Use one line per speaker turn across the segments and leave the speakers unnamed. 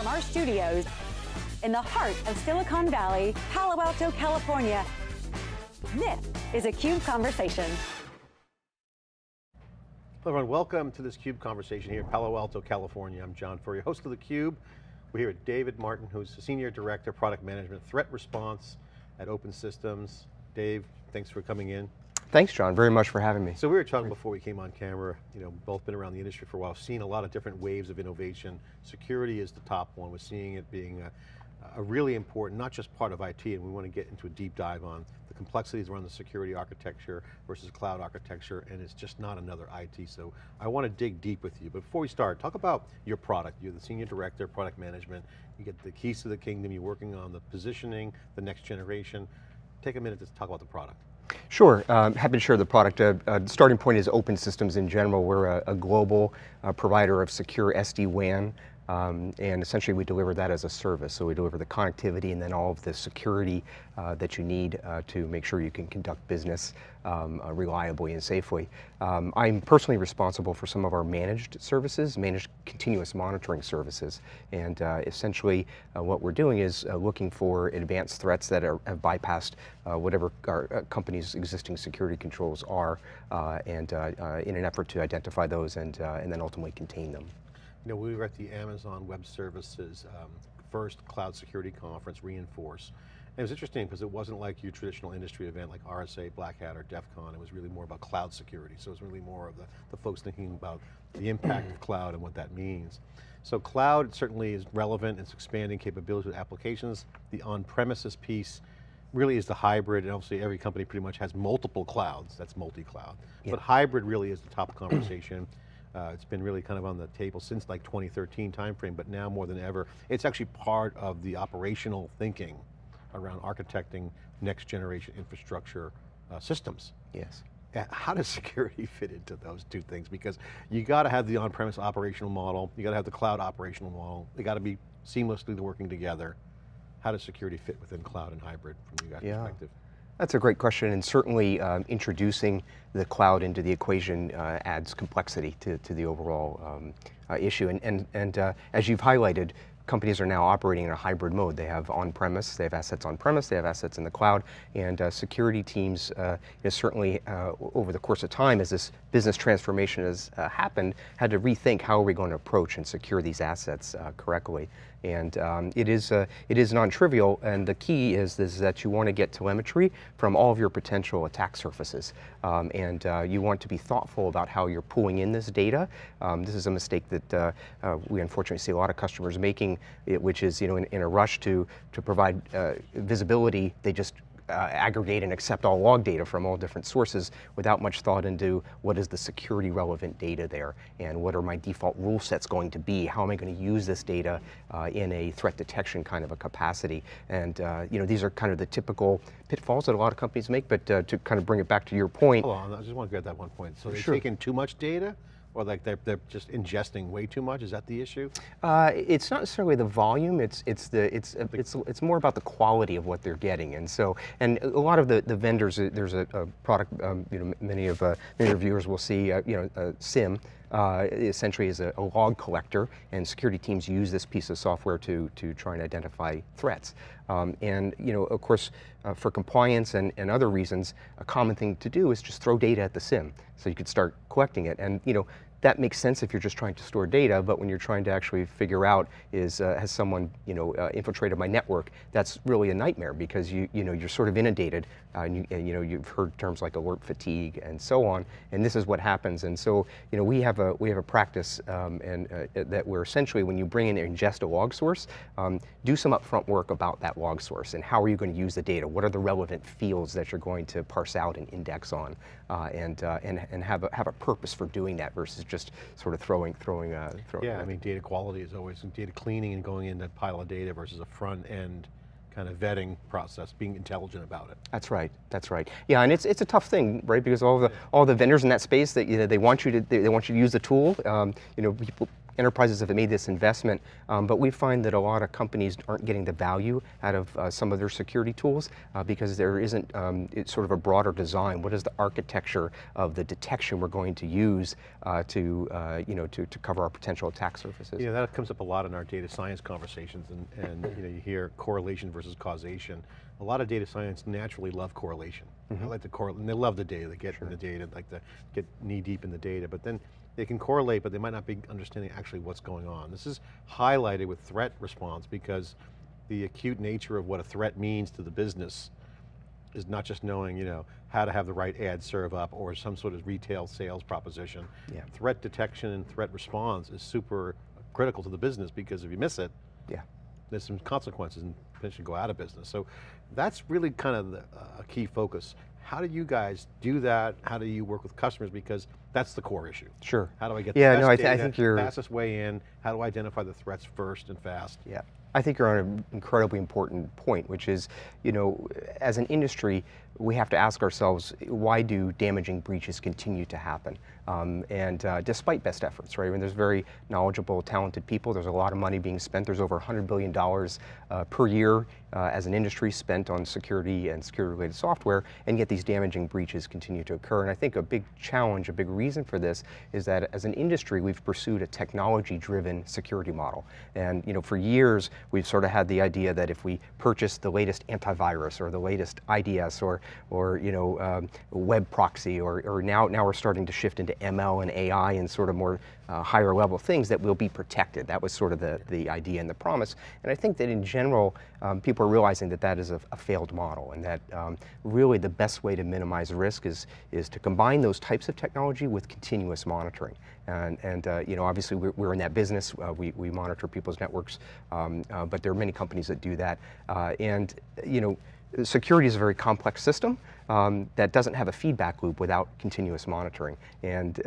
From our studios in the heart of Silicon Valley, Palo Alto, California, this is a CUBE Conversation.
Hello everyone, welcome to this CUBE Conversation here in Palo Alto, California. I'm John Furrier, host of theCUBE. We're here with David Martin, who's the Senior Director, Product Management, Threat Response at Open Systems. Dave, thanks for coming in.
Thanks, John, very much for having me.
So we were talking before we came on camera, both been around the industry for a while, seen a lot of different waves of innovation. Security is the top one. We're seeing it being a really important, not just part of IT, and we want to get into a deep dive on the complexities around the security architecture versus cloud architecture, and it's just not another IT. So I want to dig deep with you, but before we start, talk about your product. You're the Senior Director, Product Management. You get the keys to the kingdom. You're working on the positioning, the next generation. Take a minute to talk about the product.
Sure, happy to share the product. Starting point is Open Systems in general. We're a global provider of secure SD-WAN, and essentially we deliver that as a service. So we deliver the connectivity and then all of the security that you need to make sure you can conduct business reliably and safely. I'm personally responsible for some of our managed services, managed continuous monitoring services. And essentially what we're doing is looking for advanced threats that have bypassed whatever our company's existing security controls are, and in an effort to identify those and then ultimately contain them.
We were at the Amazon Web Services first cloud security conference, Reinforce. And it was interesting because it wasn't like your traditional industry event like RSA, Black Hat, or DEF CON. It was really more about cloud security. So it was really more of the folks thinking about the impact of cloud and what that means. So cloud certainly is relevant. It's expanding capabilities with applications. The on-premises piece really is the hybrid, and obviously every company pretty much has multiple clouds. That's multi-cloud. Yeah. But hybrid really is the top conversation. It's been really kind of on the table since like 2013 timeframe, but now more than ever, it's actually part of the operational thinking around architecting next generation infrastructure systems.
Yes.
How does security fit into those two things? Because you got to have the on-premise operational model, you got to have the cloud operational model, they got to be seamlessly working together. How does security fit within cloud and hybrid from you guys' perspective?
That's a great question, and certainly introducing the cloud into the equation adds complexity to the overall issue. And as you've highlighted, companies are now operating in a hybrid mode. They have on-premise, they have assets on-premise, they have assets in the cloud, and security teams certainly over the course of time, as this business transformation has happened, had to rethink how are we going to approach and secure these assets correctly. And it is non-trivial, and the key is that you want to get telemetry from all of your potential attack surfaces. And you want to be thoughtful about how you're pulling in this data. This is a mistake that we unfortunately see a lot of customers making, which is in a rush to provide visibility, they just aggregate and accept all log data from all different sources without much thought into what is the security relevant data there, and what are my default rule sets going to be, how am I going to use this data in a threat detection kind of a capacity. And these are kind of the typical pitfalls that a lot of companies make, but to kind of bring it back to your point.
Hold on, I just want to get that one point. So they're
Sure.
taking too much data? Or like they're just ingesting way too much? Is that the issue?
It's not necessarily the volume. It's more about the quality of what they're getting. And so, and a lot of the vendors, there's a product. Many of your viewers will see. SIM essentially is a log collector, and security teams use this piece of software to try and identify threats. And of course, for compliance and other reasons, a common thing to do is just throw data at the SIM, so you could start collecting it. And that makes sense if you're just trying to store data, but when you're trying to actually figure out has someone infiltrated my network, that's really a nightmare, because you're sort of inundated, and you've heard terms like alert fatigue and so on, and this is what happens. And so we have a practice that we're essentially, when you bring in and ingest a log source, do some upfront work about that log source and how are you going to use the data. What are the relevant fields that you're going to parse out and index on, and have a purpose for doing that versus just sort of throwing.
Yeah, I mean, data quality is always data cleaning and going into a pile of data versus a front end kind of vetting process, being intelligent about it.
That's right. Yeah, and it's a tough thing, right? Because all the vendors in that space, that they want you to use the tool. People enterprises have made this investment, but we find that a lot of companies aren't getting the value out of some of their security tools because there isn't it's sort of a broader design. What is the architecture of the detection we're going to use to cover our potential attack surfaces?
Yeah, that comes up a lot in our data science conversations, and you hear correlation versus causation. A lot of data science naturally love correlation. They like to correlate, and they love the data. They get in the data, like to get knee deep in the data, but then they can correlate, but they might not be understanding actually what's going on. This is highlighted with threat response because the acute nature of what a threat means to the business is not just knowing, how to have the right ad serve up or some sort of retail sales proposition.
Yeah.
Threat detection and threat response is super critical to the business because if you miss it, there's some consequences and potentially go out of business. So that's really kind of a key focus. How do you guys do that? How do you work with customers? Because that's the core issue.
Sure.
How do I get the best data,
I think you're
fastest way in? How do I identify the threats first and fast?
Yeah. I think you're on an incredibly important point, which is, as an industry, we have to ask ourselves, why do damaging breaches continue to happen? Despite best efforts, right? I mean, there's very knowledgeable, talented people. There's a lot of money being spent. There's over $100 billion per year as an industry spent on security and security-related software, and yet these damaging breaches continue to occur. And I think a big challenge, a big reason for this is that as an industry, we've pursued a technology-driven security model. And for years, we've sort of had the idea that if we purchase the latest antivirus or the latest IDS or web proxy, or now we're starting to shift into ML and AI and sort of more higher level things, that we'll be protected. That was sort of the idea and the promise. And I think that in general, people are realizing that that is a failed model, and that really the best way to minimize risk is to combine those types of technology with continuous monitoring. And obviously we're in that business. We monitor people's networks, but there are many companies that do that. Security is a very complex system that doesn't have a feedback loop without continuous monitoring. And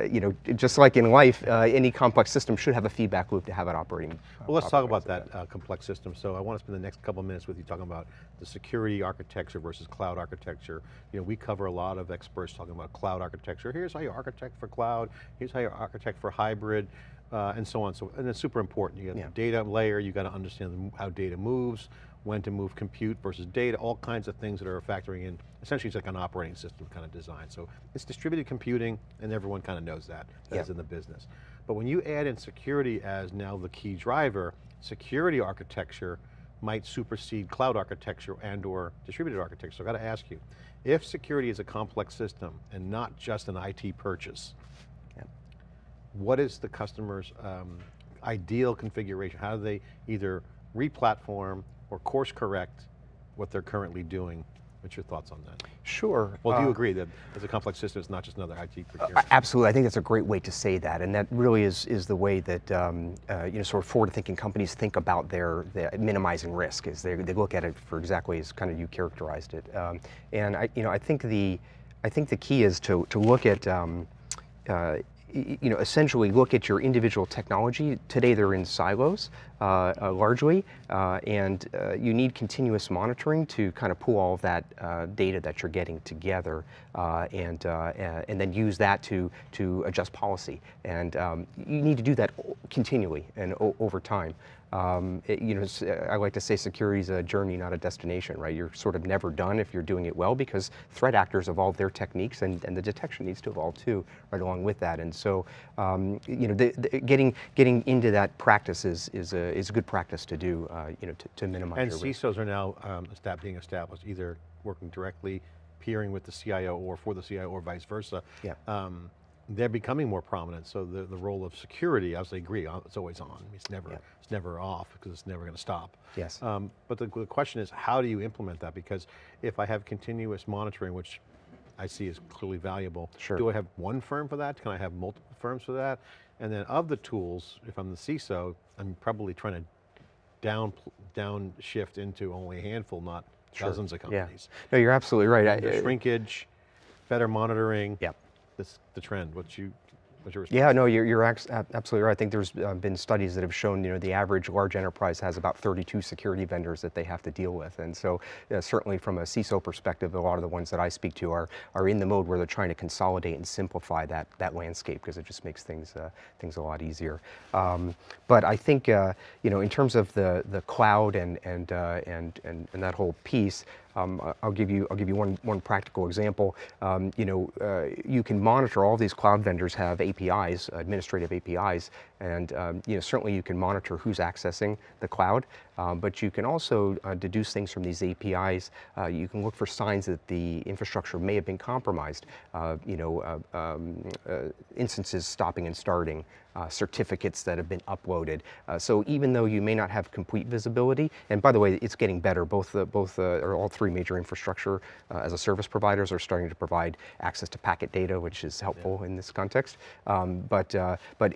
just like in life, any complex system should have a feedback loop to have it operating.
Well, let's talk about that complex system. So I want to spend the next couple of minutes with you talking about the security architecture versus cloud architecture. We cover a lot of experts talking about cloud architecture. Here's how you architect for cloud. Here's how you architect for hybrid, and so on. And it's super important. You got the data layer. You got to understand how data moves, when to move compute versus data, all kinds of things that are factoring in. Essentially, it's like an operating system kind of design. So it's distributed computing, and everyone kind of knows that as in the business. But when you add in security as now the key driver, security architecture might supersede cloud architecture and or distributed architecture. So I got to ask you, if security is a complex system and not just an IT purchase, what is the customer's ideal configuration? How do they either re-platform or course correct what they're currently doing? What's your thoughts on that?
Sure.
Well, do you agree that as a complex system, it's not just another IT procurement?
Absolutely, I think that's a great way to say that, and that really is the way that sort of forward-thinking companies think about their minimizing risk. Is they look at it for exactly as kind of you characterized it, and I think the key is to look at. Essentially look at your individual technology. Today they're in silos, largely, and you need continuous monitoring to kind of pull all of that data that you're getting together, and then use that to adjust policy. And you need to do that continually and over time. I like to say security is a journey, not a destination, right? You're sort of never done if you're doing it well, because threat actors evolve their techniques, and the detection needs to evolve too, right along with that. And so, getting into that practice is a good practice to do, to minimize your risk.
And CISOs are now being established, either working directly, peering with the CIO or for the CIO or vice versa. They're becoming more prominent, so the role of security, I would agree, it's always on. It's never off, because it's never going to stop.
Yes.
But the question is, how do you implement that? Because if I have continuous monitoring, which I see as clearly valuable, do I have one firm for that? Can I have multiple firms for that? And then of the tools, if I'm the CISO, I'm probably trying to downshift into only a handful, not dozens of companies.
No, you're absolutely right.
Shrinkage, better monitoring.
Yep.
The trend, what you What's your response?
Yeah, no, you're absolutely right. I think there's been studies that have shown, the average large enterprise has about 32 security vendors that they have to deal with. And so certainly from a CISO perspective, a lot of the ones that I speak to are in the mode where they're trying to consolidate and simplify that landscape, because it just makes things a lot easier. But I think, in terms of the cloud and that whole piece, I'll give you one practical example. You can monitor, all of these cloud vendors have APIs, administrative APIs, and certainly you can monitor who's accessing the cloud, but you can also deduce things from these APIs. You can look for signs that the infrastructure may have been compromised. Instances stopping and starting, certificates that have been uploaded. So even though you may not have complete visibility, and by the way, it's getting better. Or all three major infrastructure as a service providers are starting to provide access to packet data, which is helpful in this context. But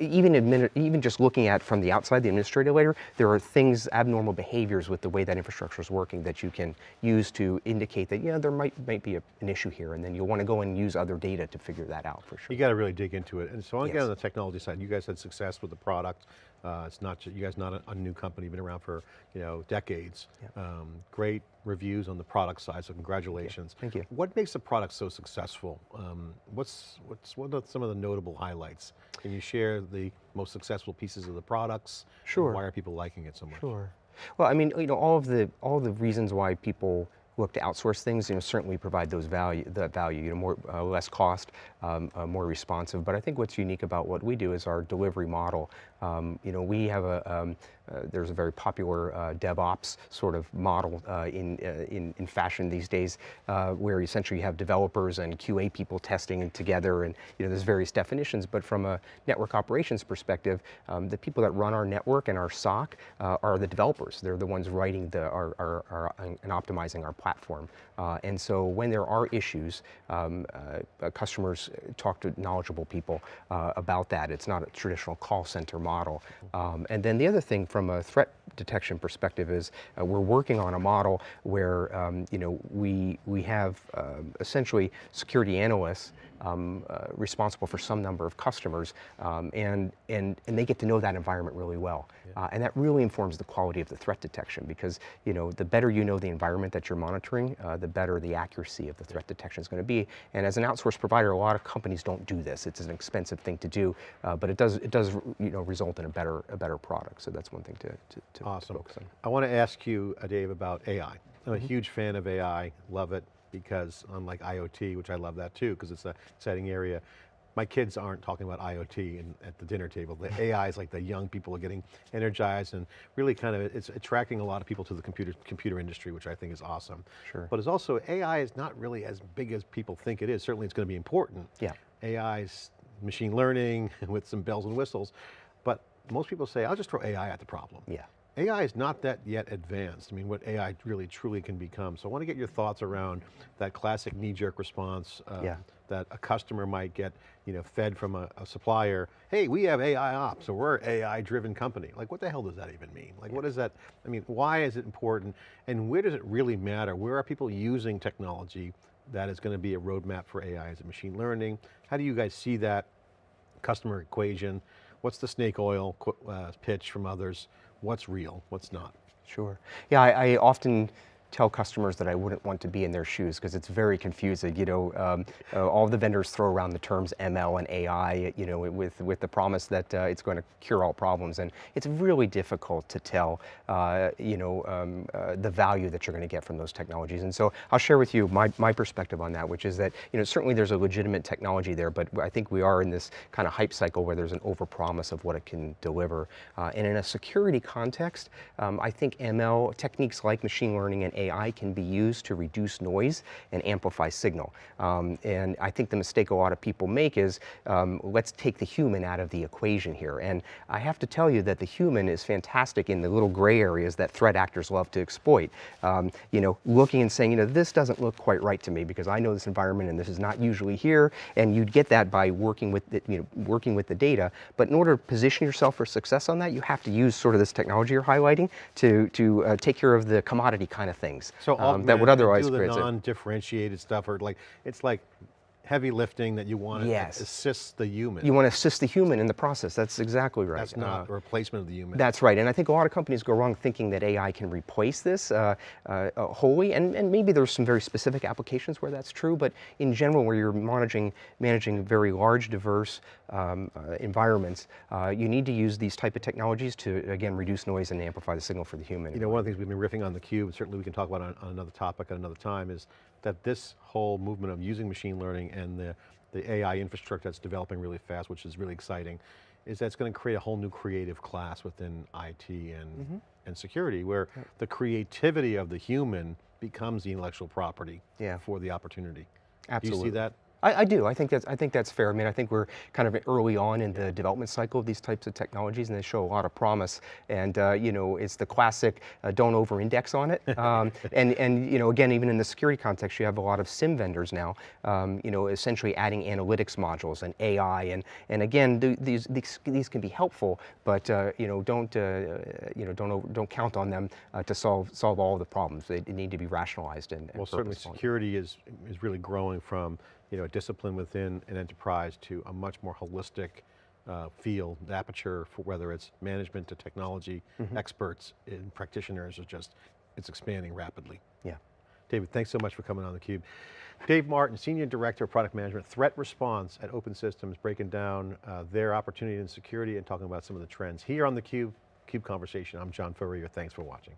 even just looking at from the outside, the administrative layer, there are things, abnormal behaviors with the way that infrastructure is working that you can use to indicate that there might be an issue here, and then you'll want to go and use other data to figure that out for sure.
You got to really dig into it. And so again, on the technology side, you guys had success with the product. It's not you guys not a new company, you've been around for decades. Great reviews on the product side, so congratulations.
Thank you.
What makes the product so successful? What are some of the notable highlights? Can you share the most successful pieces of the products?
Sure.
Why are people liking it so much?
Sure. Well, I mean, all the reasons why people look to outsource things, certainly provide that value, more, less cost, more responsive. But I think what's unique about what we do is our delivery model. We have there's a very popular DevOps sort of model in fashion these days, where essentially you have developers and QA people testing together, and there's various definitions. But from a network operations perspective, the people that run our network and our SOC are the developers. They're the ones writing and optimizing our platform. And so when there are issues, customers talk to knowledgeable people about that. It's not a traditional call center model. And then the other thing from a threat detection perspective is we're working on a model where we have essentially security analysts responsible for some number of customers, and they get to know that environment really well. And that really informs the quality of the threat detection, because the better you know the environment that you're monitoring, the better the accuracy of the threat detection is going to be. And as an outsourced provider, a lot of companies don't do this. It's an expensive thing to do, but it does result in a better product. So that's one thing to
awesome.
Focus on.
I want to ask you, Dave, about AI. I'm a huge fan of AI, love it, because unlike IoT, which I love that too, because it's an exciting area, my kids aren't talking about IoT at the dinner table. The AI is like the young people are getting energized, and really it's attracting a lot of people to the computer industry, which I think is awesome.
Sure. But
it's also, AI is not really as big as people think it is. Certainly it's going to be important.
Yeah.
AI is machine learning with some bells and whistles, but most people say, I'll just throw AI at the problem.
Yeah.
AI is not that yet advanced. I mean, what AI really truly can become. So I want to get your thoughts around that classic knee-jerk response that a customer might get, fed from a supplier. Hey, we have AI ops, so we're an AI-driven company. Like, what the hell does that even mean? Like, what is that? I mean, why is it important? And where does it really matter? Where are people using technology that is going to be a roadmap for AI? Is it machine learning? How do you guys see that customer equation? What's the snake oil pitch from others? What's real, what's not?
Sure. Yeah, I often tell customers that I wouldn't want to be in their shoes because it's very confusing. All of the vendors throw around the terms ML and AI, with the promise that it's going to cure all problems, and it's really difficult to tell, the value that you're going to get from those technologies. And so I'll share with you my perspective on that, which is that certainly there's a legitimate technology there, but I think we are in this kind of hype cycle where there's an overpromise of what it can deliver. And in a security context, I think ML techniques like machine learning and AI can be used to reduce noise and amplify signal. And I think the mistake a lot of people make is, let's take the human out of the equation here. And I have to tell you that the human is fantastic in the little gray areas that threat actors love to exploit. Looking and saying, this doesn't look quite right to me because I know this environment and this is not usually here. And you'd get that by working with the data. But in order to position yourself for success on that, you have to use sort of this technology you're highlighting to take care of the commodity kind of things.
So
that would otherwise
do the
create
non-differentiated stuff, or it's like heavy lifting that you want to
Yes.
assist the human.
You want to assist the human in the process. That's exactly right.
That's not a replacement of the human.
That's right, and I think a lot of companies go wrong thinking that AI can replace this wholly, and maybe there's some very specific applications where that's true, but in general, where you're managing very large, diverse environments, you need to use these type of technologies to, again, reduce noise and amplify the signal for the human.
You know, one of the things we've been riffing on theCUBE, certainly we can talk about on another topic at another time, is that this whole movement of using machine learning and the AI infrastructure that's developing really fast, which is really exciting, is that it's going to create a whole new creative class within IT and security, where the creativity of the human becomes the intellectual property for the opportunity.
Absolutely.
Do you see that?
I do. I think that's fair. I mean, I think we're kind of early on in the development cycle of these types of technologies, and they show a lot of promise. And you know, it's the classic don't over-index on it. And you know, again, even in the security context, you have a lot of SIM vendors now. You know, essentially adding analytics modules and AI, and again, these can be helpful, but you know, don't count on them to solve all the problems. They need to be rationalized and
well, certainly security is really growing from, you know, a discipline within an enterprise to a much more holistic field. The aperture for whether it's management to technology experts and practitioners it's expanding rapidly.
Yeah.
David, thanks so much for coming on theCUBE. Dave Martin, Senior Director of Product Management, Threat Response at Open Systems, breaking down their opportunity in security and talking about some of the trends. Here on theCUBE, CUBE Conversation, I'm John Furrier, thanks for watching.